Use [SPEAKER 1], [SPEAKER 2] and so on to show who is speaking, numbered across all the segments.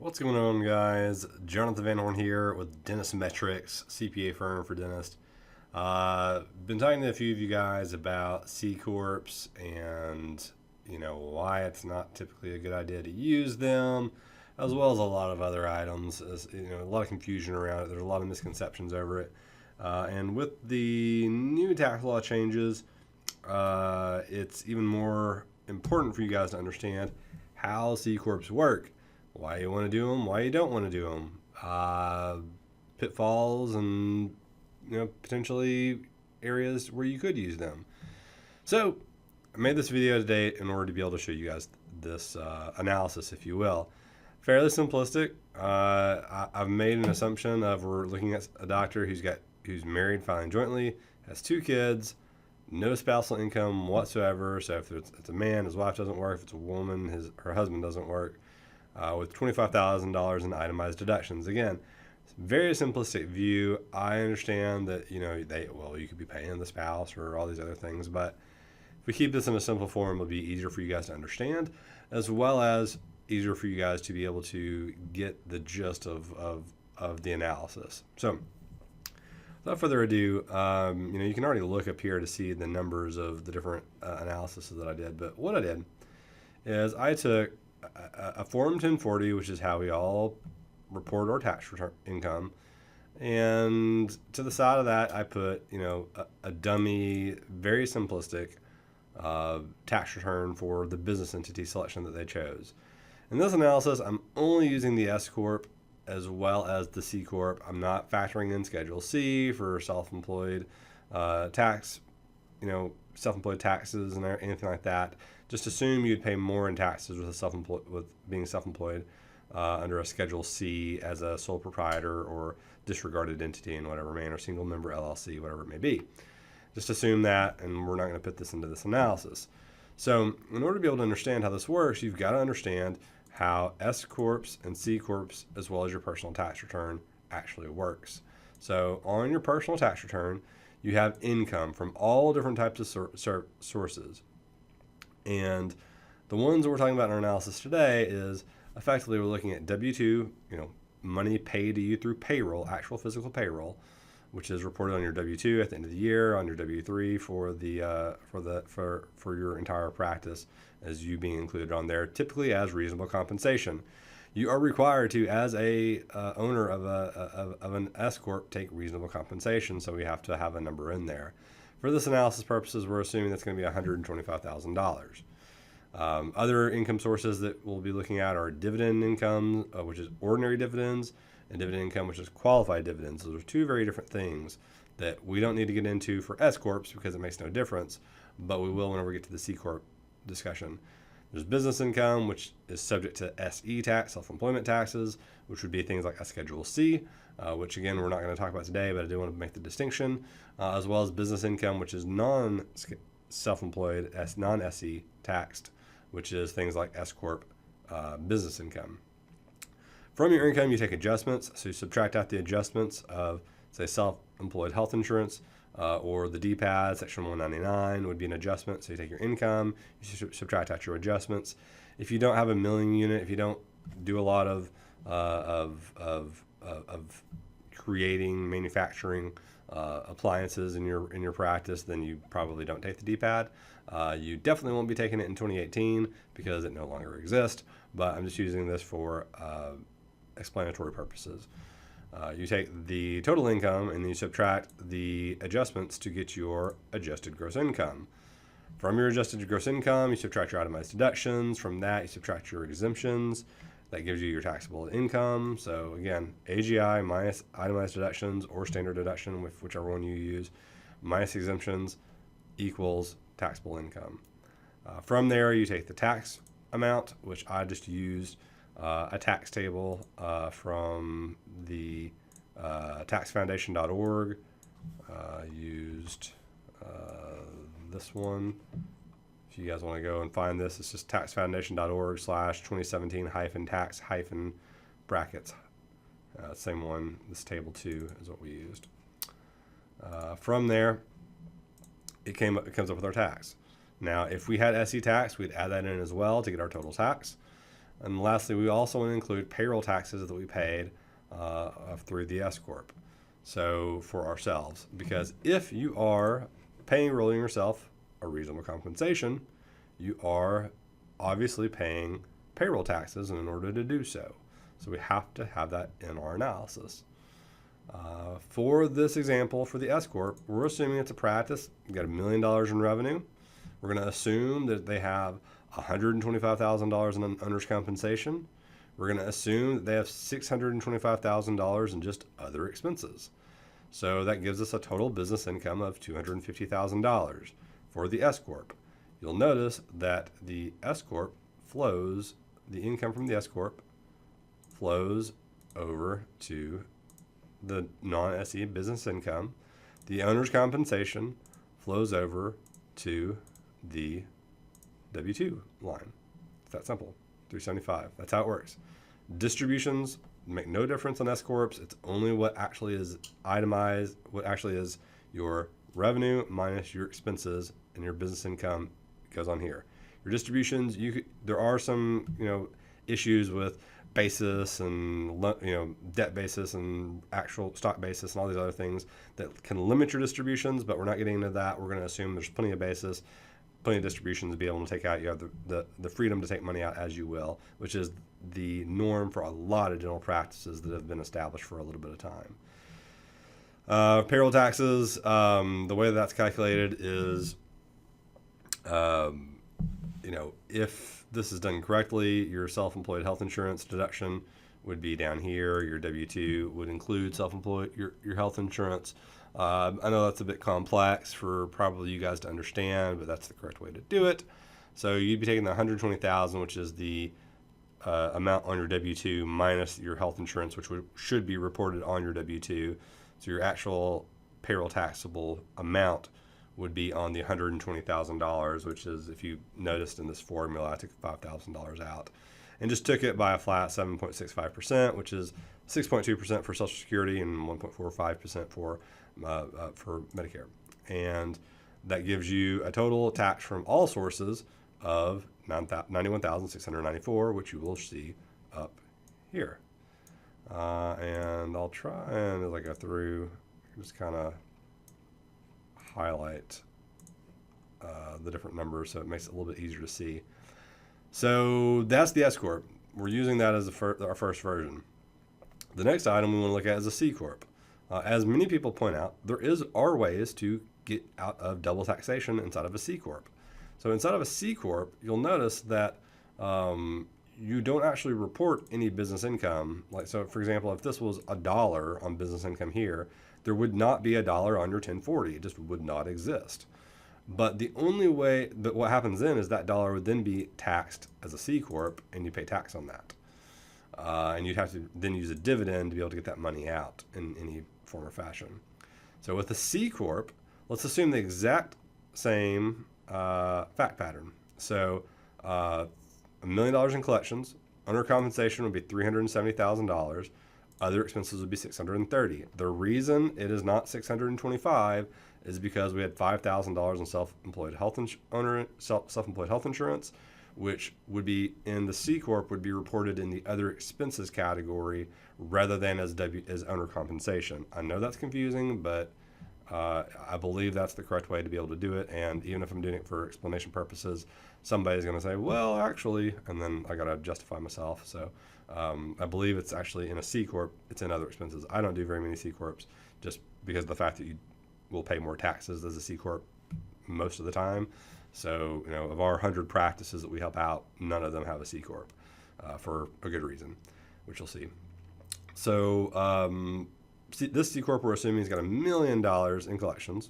[SPEAKER 1] What's going on, guys? Jonathan Van Horn here with Dentist Metrics, CPA firm for dentists. Been talking to a few of you guys about C Corps and why it's not typically a good idea to use them, as well as a lot of other items. A lot of confusion around it. There's a lot of misconceptions over it, and with the new tax law changes, it's even more important for you guys to understand how C Corps work. Why you want to do them, why you don't want to do them, pitfalls, and potentially areas where you could use them. So I made this video today in order to be able to show you guys this analysis, if you will. Fairly simplistic. I've made an assumption of we're looking at a doctor who's married, filing jointly, has 2 kids, no spousal income whatsoever. So if it's a man, his wife doesn't work. If it's a woman, her husband doesn't work. With $25,000 in itemized deductions. Again, it's a very simplistic view. I understand that you could be paying the spouse or all these other things, but if we keep this in a simple form, it'll be easier for you guys to understand, as well as easier for you guys to be able to get the gist of the analysis. So, without further ado, you can already look up here to see the numbers of the different analyses that I did. But what I did is I took a Form 1040, which is how we all report our tax return income, and to the side of that I put a dummy, very simplistic tax return for the business entity selection that they chose. In this analysis, I'm only using the S Corp as well as the C Corp. I'm not factoring in Schedule C for self-employed tax, self-employed taxes and anything like that. Just assume you'd pay more in taxes with being self-employed under a Schedule C as a sole proprietor or disregarded entity in whatever manner, single member LLC, whatever it may be. Just assume that, and we're not going to put this into this analysis. So in order to be able to understand how this works, you've got to understand how S Corps and C Corps, as well as your personal tax return, actually works. So on your personal tax return, you have income from all different types of sources. And the ones that we're talking about in our analysis today is effectively we're looking at W-2, money paid to you through payroll, actual physical payroll, which is reported on your W-2 at the end of the year, on your W-3 for your entire practice, as you being included on there, typically as reasonable compensation. You are required to, as a owner of an S Corp, take reasonable compensation, so we have to have a number in there. For this analysis purposes, we're assuming that's going to be $125,000. Other income sources that we'll be looking at are dividend income, which is ordinary dividends, and dividend income, which is qualified dividends. Those are 2 very different things that we don't need to get into for S Corps because it makes no difference, but we will whenever we get to the C Corp discussion. There's business income, which is subject to SE tax, self-employment taxes, which would be things like a Schedule C, which again, we're not going to talk about today, but I do want to make the distinction, as well as business income, which is non-self-employed, non-SE taxed, which is things like S Corp business income. From your income, you take adjustments. So you subtract out the adjustments of, say, self-employed health insurance, or the DPAD, Section 199 would be an adjustment. So you take your income, you subtract out your adjustments. If you don't have a milling unit, if you don't do a lot of creating, manufacturing appliances in your practice, then you probably don't take the DPAD. You definitely won't be taking it in 2018 because it no longer exists, but I'm just using this for explanatory purposes. You take the total income and then you subtract the adjustments to get your adjusted gross income. From your adjusted gross income, you subtract your itemized deductions. From that, you subtract your exemptions. That gives you your taxable income. So again, AGI minus itemized deductions or standard deduction, with whichever one you use, minus exemptions equals taxable income. From there, you take the tax amount, which I just used a tax table from the taxfoundation.org. Used this one. If you guys want to go and find this, it's just taxfoundation.org/2017-tax-brackets. Same one, this table 2 is what we used. From there, it comes up with our tax. Now, if we had SE tax, we'd add that in as well to get our total tax. And lastly, we also want to include payroll taxes that we paid through the S Corp. So for ourselves, because if you are payrolling yourself a reasonable compensation, you are obviously paying payroll taxes in order to do so. So we have to have that in our analysis. For this example, for the S Corp, we're assuming it's a practice. You got $1 million in revenue. We're going to assume that they have $125,000 in owner's compensation. We're going to assume that they have $625,000 in just other expenses. So that gives us a total business income of $250,000 for the S Corp. You'll notice that the S Corp flows, the income from the S Corp flows over to the non-SE business income. The owner's compensation flows over to the W-2 line. It's that simple. 375. That's how it works. Distributions make no difference on S Corps. It's only what actually is itemized, what actually is your revenue minus your expenses, and your business income goes on here. Your distributions, there are some issues with basis and debt basis and actual stock basis and all these other things that can limit your distributions, but we're not getting into that. We're going to assume there's plenty of basis, plenty of distributions to be able to take out. You have the freedom to take money out as you will, which is the norm for a lot of dental practices that have been established for a little bit of time. Payroll taxes, the way that's calculated is, if this is done correctly, your self-employed health insurance deduction would be down here. Your W-2 would include self-employed, your health insurance. I know that's a bit complex for probably you guys to understand, but that's the correct way to do it. So you'd be taking the $120,000, which is the amount on your W-2 minus your health insurance, which should be reported on your W-2. So your actual payroll taxable amount would be on the $120,000, which is, if you noticed in this formula, I took $5,000 out and just took it by a flat 7.65%, which is 6.2% for Social Security and 1.45% for Medicare. And that gives you a total tax from all sources of $91,694, which you will see up here. And I'll try and, as I go through, just kind of highlight the different numbers so it makes it a little bit easier to see. So that's the S Corp. We're using that as our first version. The next item we want to look at is a C Corp. As many people point out, there are ways to get out of double taxation inside of a C Corp. So inside of a C Corp, you'll notice that you don't actually report any business income. So for example, if this was $1 on business income here, there would not be $1 on your 1040. It just would not exist. But the only way that what happens then is that dollar would then be taxed as a C Corp, and you pay tax on that. And you'd have to then use a dividend to be able to get that money out in any form or fashion. So with the C Corp, let's assume the exact same fact pattern. So $1 million in collections, owner compensation would be $370,000. Other expenses would be $630,000. The reason it is not $625,000 is because we had $5,000 in self-employed health insurance, which would be in the C Corp would be reported in the other expenses category rather than as owner compensation. I know that's confusing, but I believe that's the correct way to be able to do it. And even if I'm doing it for explanation purposes, somebody's going to say, well, actually, and then I got to justify myself. So I believe it's actually in a C Corp, it's in other expenses. I don't do very many C Corps just because of the fact that you will pay more taxes as a C Corp most of the time. So, of our 100 practices that we help out, none of them have a C Corp for a good reason, which you'll see. So this C Corp we're assuming has got $1 million in collections.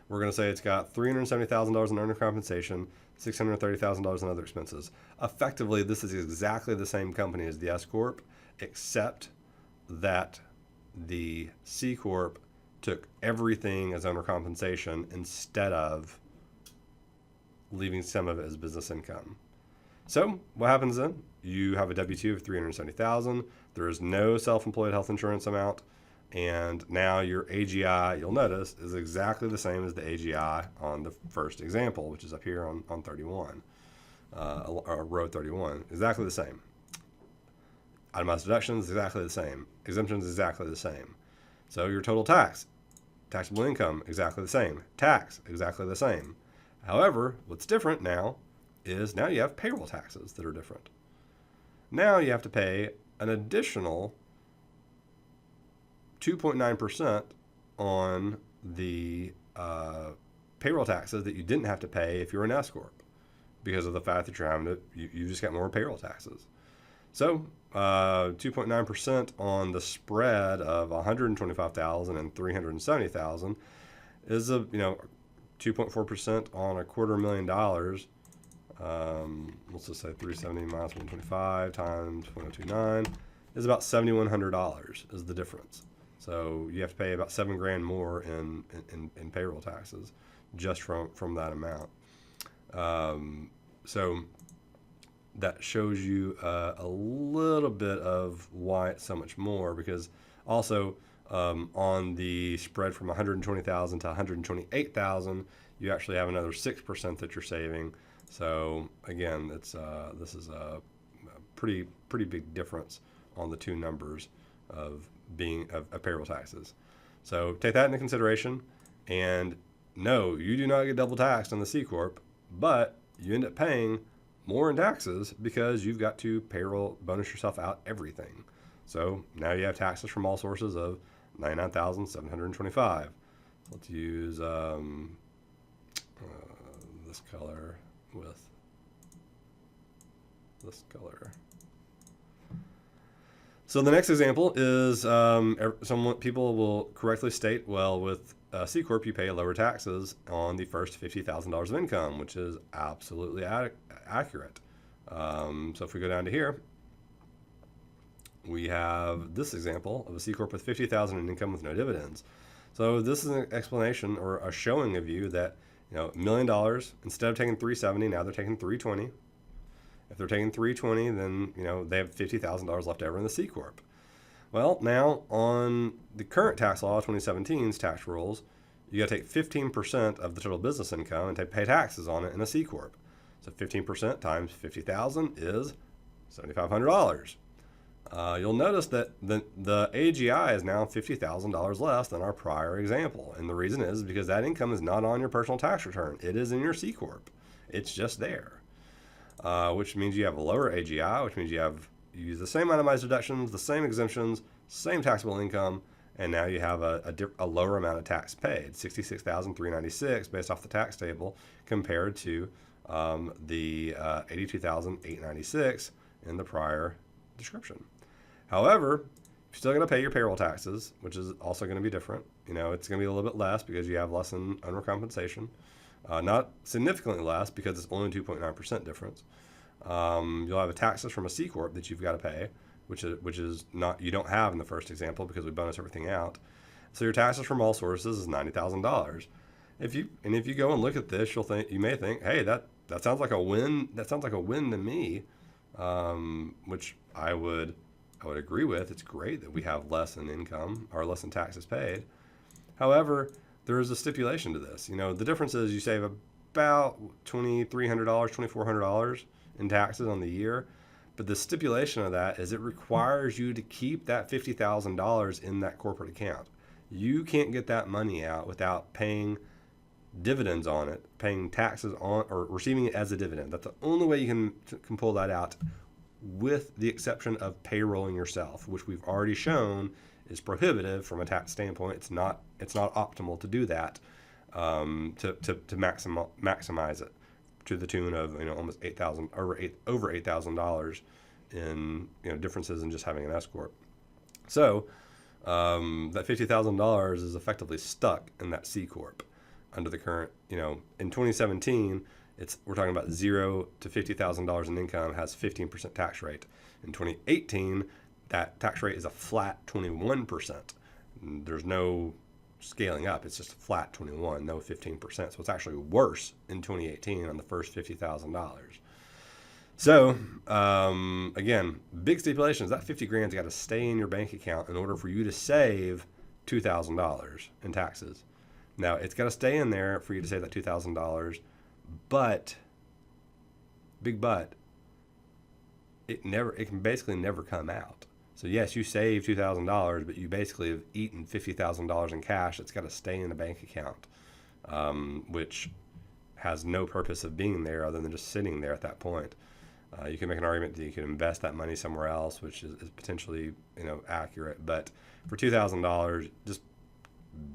[SPEAKER 1] We're going to say it's got $370,000 in owner compensation, $630,000 in other expenses. Effectively, this is exactly the same company as the S Corp, except that the C Corp took everything as owner compensation instead of leaving some of it as business income. So what happens then? You have a W-2 of $370,000. There is no self-employed health insurance amount. And now your AGI, you'll notice, is exactly the same as the AGI on the first example, which is up here on 31, or row 31. Exactly the same. Itemized deductions exactly the same. Exemptions exactly the same. So your total tax, taxable income exactly the same. Tax exactly the same. However, what's different now is now you have payroll taxes that are different. Now you have to pay an additional 2.9% on the payroll taxes that you didn't have to pay if you're an S Corp, because of the fact that you're having to, you just got more payroll taxes. So 2.9% on the spread of 125,000 and 370,000 is 2.4% on $250,000. Let's just say 370 minus 125 times 0.029 is about $7,100 is the difference. So you have to pay about $7,000 more in payroll taxes just from that amount. So that shows you a little bit of why it's so much more, because also on the spread from 120,000 to 128,000, you actually have another 6% that you're saving. So again, this is a pretty big difference on the two numbers of payroll taxes. So take that into consideration. And no, you do not get double taxed on the C Corp, but you end up paying more in taxes because you've got to payroll bonus yourself out everything. So now you have taxes from all sources of $99,725. Let's use this color with this color. So the next example is people will correctly state, well, with C Corp, you pay lower taxes on the first $50,000 of income, which is absolutely accurate. So if we go down to here, we have this example of a C Corp with $50,000 in income with no dividends. So this is an explanation or a showing of you that, $1 million, instead of taking 370, now they're taking 320. If they're taking 320, then they have $50,000 left over in the C Corp. Well, now on the current tax law, 2017's tax rules, you got to take 15% of the total business income and pay taxes on it in a C Corp. So 15% times 50,000 is $7,500. You'll notice that the AGI is now $50,000 less than our prior example. And the reason is because that income is not on your personal tax return. It is in your C Corp. It's just there. Which means you have a lower AGI, which means you use the same itemized deductions, the same exemptions, same taxable income, and now you have a lower amount of tax paid, $66,396 based off the tax table, compared to the $82,896 in the prior description. However, you're still going to pay your payroll taxes, which is also going to be different. It's going to be a little bit less because you have less in undercompensation. Not significantly less because it's only 2.9% difference. You'll have taxes from a C Corp that you've got to pay, which is not, you don't have in the first example because we bonus everything out. So your taxes from all sources is $90,000. If you go and look at this, you may think, hey, that sounds like a win. That sounds like a win to me, which I would agree with. It's great that we have less in income or less in taxes paid. However, there is a stipulation to this. The difference is you save about $2,300, $2,400 in taxes on the year. But the stipulation of that is it requires you to keep that $50,000 in that corporate account. You can't get that money out without paying dividends on it, paying taxes on, or receiving it as a dividend. That's the only way you can pull that out, with the exception of payrolling yourself, which we've already shown is prohibitive from a tax standpoint. It's not optimal to do that, to maximize it to the tune of almost over $8,000 in differences in just having an S Corp. So that $50,000 is effectively stuck in that C Corp under the current, in 2017, we're talking about $0 to $50,000 in income has 15% tax rate. In 2018, that tax rate is a flat 21%. There's no scaling up. It's just a flat 21, no 15%. So it's actually worse in 2018 on the first $50,000. So again, big stipulations. That $50,000's got to stay in your bank account in order for you to save $2,000 in taxes. Now it's got to stay in there for you to save that $2,000, but big but, it can basically never come out. So yes, you save $2,000, but you basically have eaten $50,000 in cash that's got to stay in a bank account, which has no purpose of being there other than just sitting there at that point. You can make an argument that you can invest that money somewhere else, which is potentially accurate. But for $2,000, just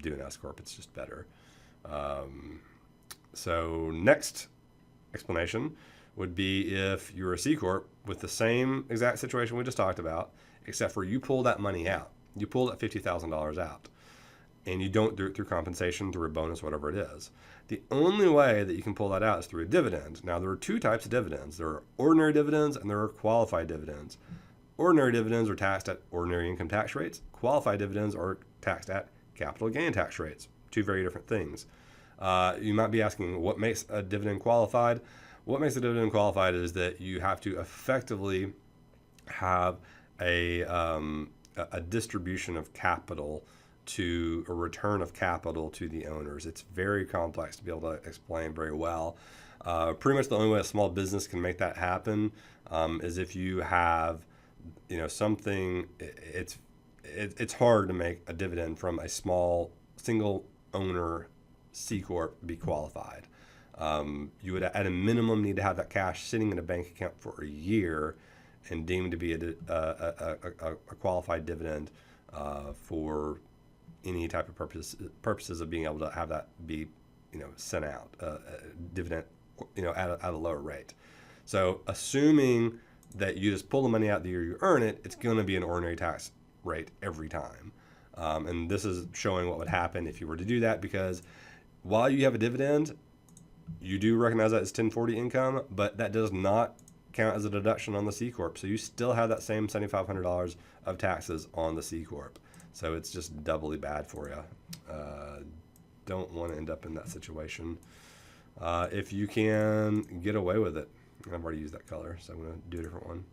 [SPEAKER 1] do an S Corp. It's just better. So next explanation would be if you're a C Corp with the same exact situation we just talked about, except for you pull that money out. You pull that $50,000 out. And you don't do it through compensation, through a bonus, whatever it is. The only way that you can pull that out is through a dividend. Now, there are two types of dividends. There are ordinary dividends and there are qualified dividends. Ordinary dividends are taxed at ordinary income tax rates. Qualified dividends are taxed at capital gain tax rates. Two very different things. You might be asking, what makes a dividend qualified? What makes a dividend qualified is that you have to effectively have a distribution of capital to a return of capital to the owners. It's very complex to be able to explain very well. Pretty much the only way a small business can make that happen is if you have, something. It's hard to make a dividend from a small single owner C Corp be qualified. You would at a minimum need to have that cash sitting in a bank account for a year and deemed to be a qualified dividend for any type of purposes of being able to have that be, sent out, dividend, at a lower rate. So assuming that you just pull the money out the year you earn it, it's going to be an ordinary tax rate every time. And this is showing what would happen if you were to do that, because while you have a dividend, you do recognize that as 1040 income, but that does not count as a deduction on the C Corp. So you still have that same $7,500 of taxes on the C Corp. So it's just doubly bad for you. Don't want to end up in that situation. If you can get away with it. I've already used that color, so I'm going to do a different one.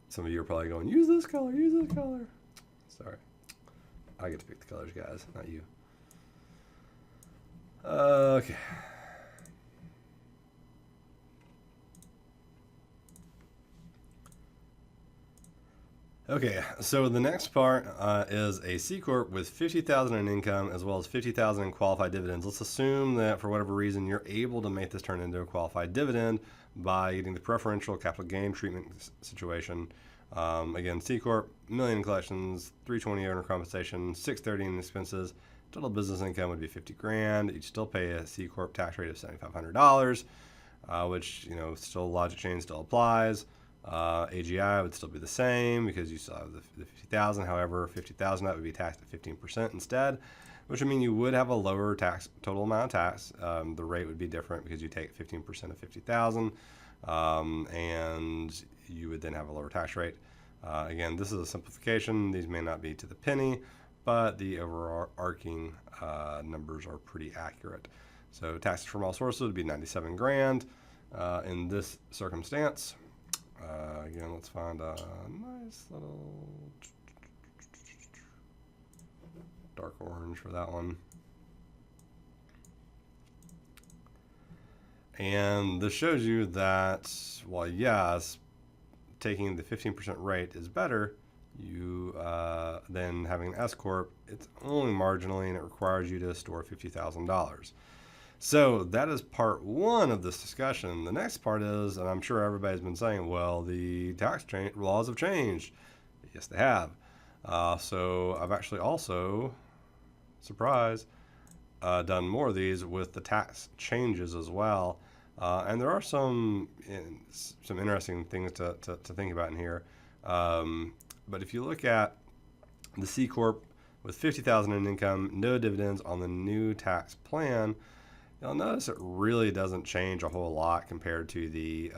[SPEAKER 1] Some of you are probably going, use this color, use this color. Sorry. I get to pick the colors, guys, not you. Okay. Okay, so the next part is a C Corp with $50,000 in income as well as $50,000 in qualified dividends. Let's assume that for whatever reason you're able to make this turn into a qualified dividend by getting the preferential capital gain treatment situation. Again, C Corp, $1 million in collections, $320 owner compensation, $630 in expenses. Total business income would be $50,000. You'd still pay a C Corp tax rate of $7,500, which still logic chain still applies. AGI would still be the same because you still have the $50,000. However, $50,000 that would be taxed at 15% instead, which would mean you would have a lower total amount of tax. The rate would be different because you take 15% of $50,000, and you would then have a lower tax rate. Again, this is a simplification. These may not be to the penny, but the overarching numbers are pretty accurate. So taxes from all sources would be $97,000 in this circumstance. Again, let's find a nice little dark orange for that one. And this shows you that while yes, taking the 15% rate is better, than having an S Corp, it's only marginally and it requires you to store $50,000. So that is part one of this discussion. The next part is, and I'm sure everybody's been saying, well, the tax laws have changed. Yes, they have. So I've actually also, surprise, done more of these with the tax changes as well. And there are some interesting things to think about in here. But if you look at the C Corp with $50,000 in income, no dividends on the new tax plan, you'll notice it really doesn't change a whole lot compared to the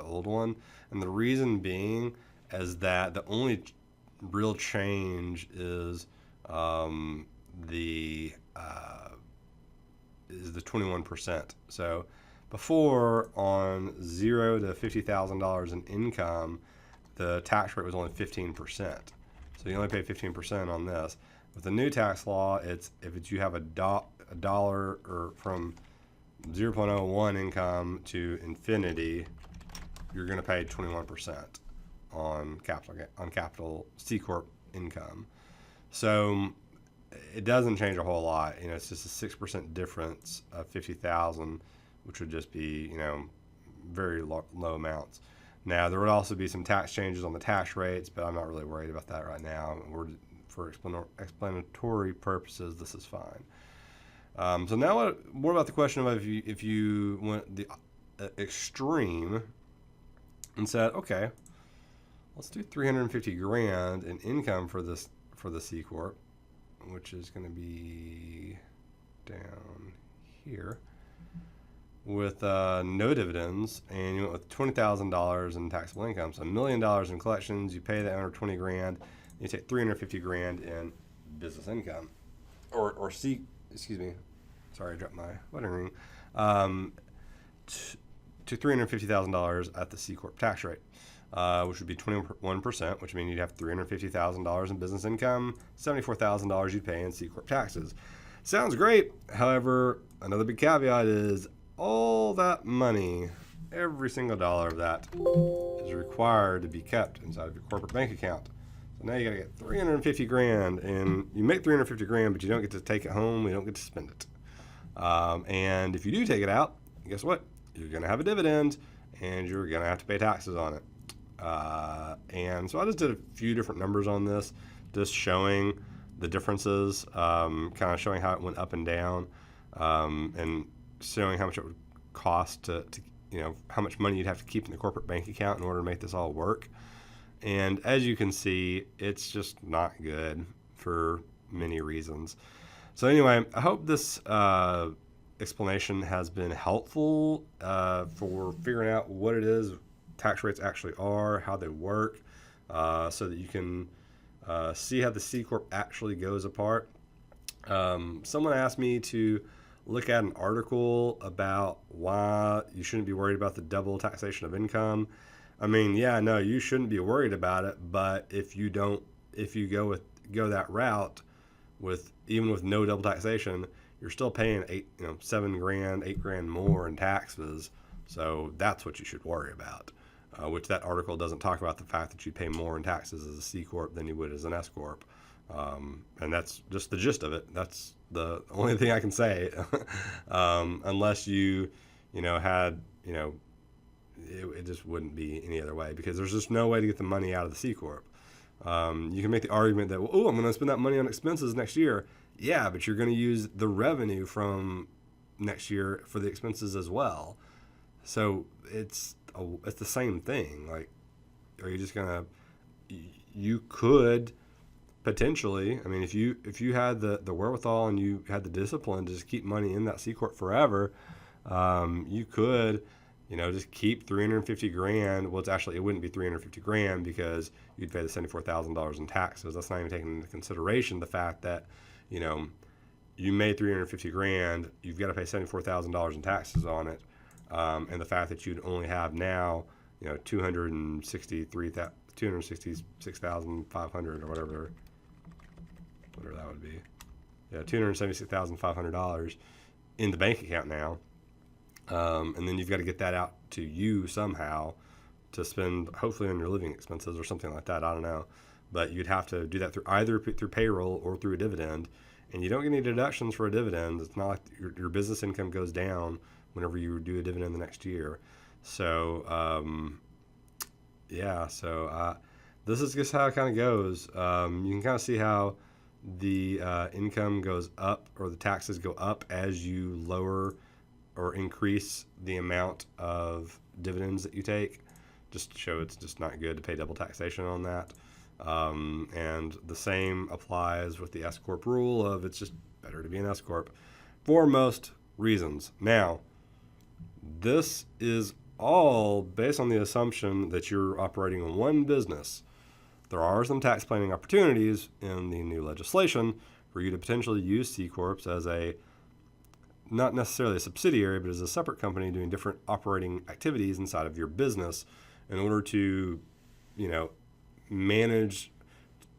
[SPEAKER 1] old one. And the reason being is that the only real change is the 21%. So before, on $0 to $50,000 in income, the tax rate was only 15%. So you only pay 15% on this. With the new tax law, you have a dollar or from 0.01 income to infinity, you're going to pay 21% on capital C Corp income. So it doesn't change a whole lot. It's just a 6% difference of 50,000, which would just be, very low amounts. Now, there would also be some tax changes on the tax rates, but I'm not really worried about that right now. For explanatory purposes, this is fine. So now, what about the question of if you went the extreme and said, okay, let's do 350 grand in income for the C Corp, which is going to be down here, with no dividends, and you went with $20,000 in taxable income. So $1 million in collections, you pay that under 20 grand, and you take 350 grand in business income, excuse me, sorry, I dropped my wedding ring, to $350,000 at the C Corp tax rate, which would be 21%, which means you'd have $350,000 in business income, $74,000 you'd pay in C Corp taxes. Sounds great. However, another big caveat is all that money, every single dollar of that, is required to be kept inside of your corporate bank account. So now you got to get 350 grand, and you make 350 grand, but you don't get to take it home. You don't get to spend it. And if you do take it out, guess what? You're going to have a dividend, and you're going to have to pay taxes on it. And so I just did a few different numbers on this, just showing the differences, kind of showing how it went up and down, and showing how much it would cost to how much money you'd have to keep in the corporate bank account in order to make this all work. And as you can see, it's just not good for many reasons. So anyway, I hope this explanation has been helpful for figuring out what it is tax rates actually are, how they work, so that you can see how the C Corp actually goes apart. Someone asked me to look at an article about why you shouldn't be worried about the double taxation of income. I mean, yeah, no, you shouldn't be worried about it, but if you go that route even with no double taxation, you're still paying $8 more in taxes. So that's what you should worry about. Which that article doesn't talk about the fact that you pay more in taxes as a C Corp than you would as an S Corp. And that's just the gist of it. That's the only thing I can say, unless it just wouldn't be any other way, because there's just no way to get the money out of the C Corp. You can make the argument that, I'm going to spend that money on expenses next year. Yeah, but you're going to use the revenue from next year for the expenses as well. So it's the same thing. Like, are you just going to? You could potentially. I mean, if you had the wherewithal and you had the discipline to just keep money in that C Corp forever, you could, just keep 350 grand. Well, it wouldn't be 350 grand because you'd pay the $74,000 in taxes. That's not even taking into consideration the fact that, you made 350 grand, you've got to pay $74,000 in taxes on it. And the fact that you'd only have now, 266,500 or whatever that would be. Yeah, $276,500 in the bank account now. And then you've got to get that out to you somehow to spend, hopefully on your living expenses or something like that. I don't know. But you'd have to do that through payroll or through a dividend. And you don't get any deductions for a dividend. It's not like your business income goes down whenever you do a dividend the next year. So, this is just how it kind of goes. You can kind of see how the income goes up, or the taxes go up as you lower or increase the amount of dividends that you take, just to show it's just not good to pay double taxation on that. And the same applies with the S Corp rule of it's just better to be an S Corp for most reasons. Now, this is all based on the assumption that you're operating on one business. There are some tax planning opportunities in the new legislation for you to potentially use C Corps as not necessarily a subsidiary, but as a separate company doing different operating activities inside of your business in order to, manage,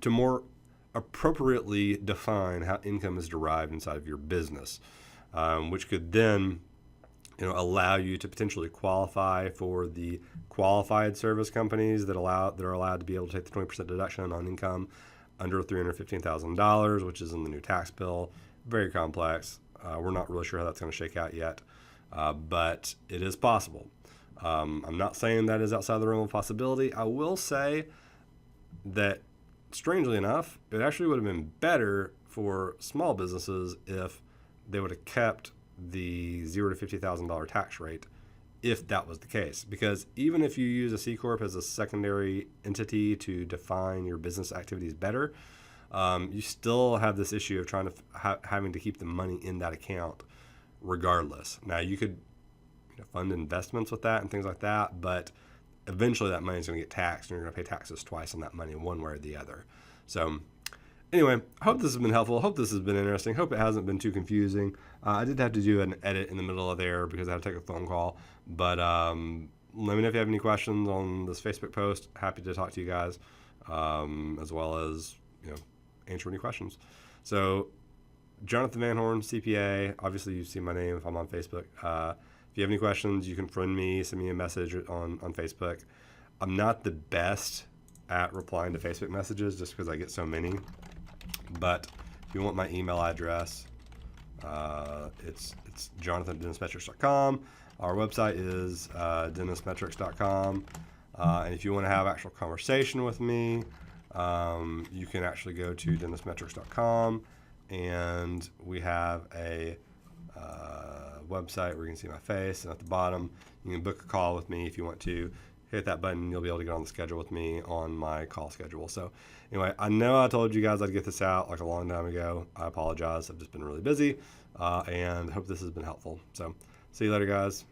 [SPEAKER 1] to more appropriately define how income is derived inside of your business, which could then allow you to potentially qualify for the qualified service companies that are allowed to be able to take the 20% deduction on income under $315,000, which is in the new tax bill. Very complex. We're not really sure how that's going to shake out yet, but it is possible. I'm not saying that is outside the realm of possibility. I will say that, strangely enough, it actually would have been better for small businesses if they would have kept the $0 to $50,000 tax rate, if that was the case. Because even if you use a C Corp as a secondary entity to define your business activities better, you still have this issue of trying to having to keep the money in that account regardless. Now, you could fund investments with that and things like that, but eventually that money is going to get taxed, and you're going to pay taxes twice on that money, one way or the other. So anyway, I hope this has been helpful. I hope this has been interesting. Hope it hasn't been too confusing. I did have to do an edit in the middle of there because I had to take a phone call. But let me know if you have any questions on this Facebook post. Happy to talk to you guys, as well as answer any questions. So Jonathan Van Horn, CPA. Obviously, you've seen my name if I'm on Facebook. If you have any questions, you can friend me, send me a message on Facebook. I'm not the best at replying to Facebook messages just because I get so many. But if you want my email address, it's jonathan@dennismetrics.com. Our website is dennismetrics.com. And if you want to have actual conversation with me, you can actually go to dennismetrics.com, and we have a website where you can see my face, and at the bottom you can book a call with me if you want to. Hit that button, you'll be able to get on the schedule with me on my call schedule. So anyway, I know I told you guys I'd get this out like a long time ago. I apologize. I've just been really busy, and hope this has been helpful. So see you later, guys.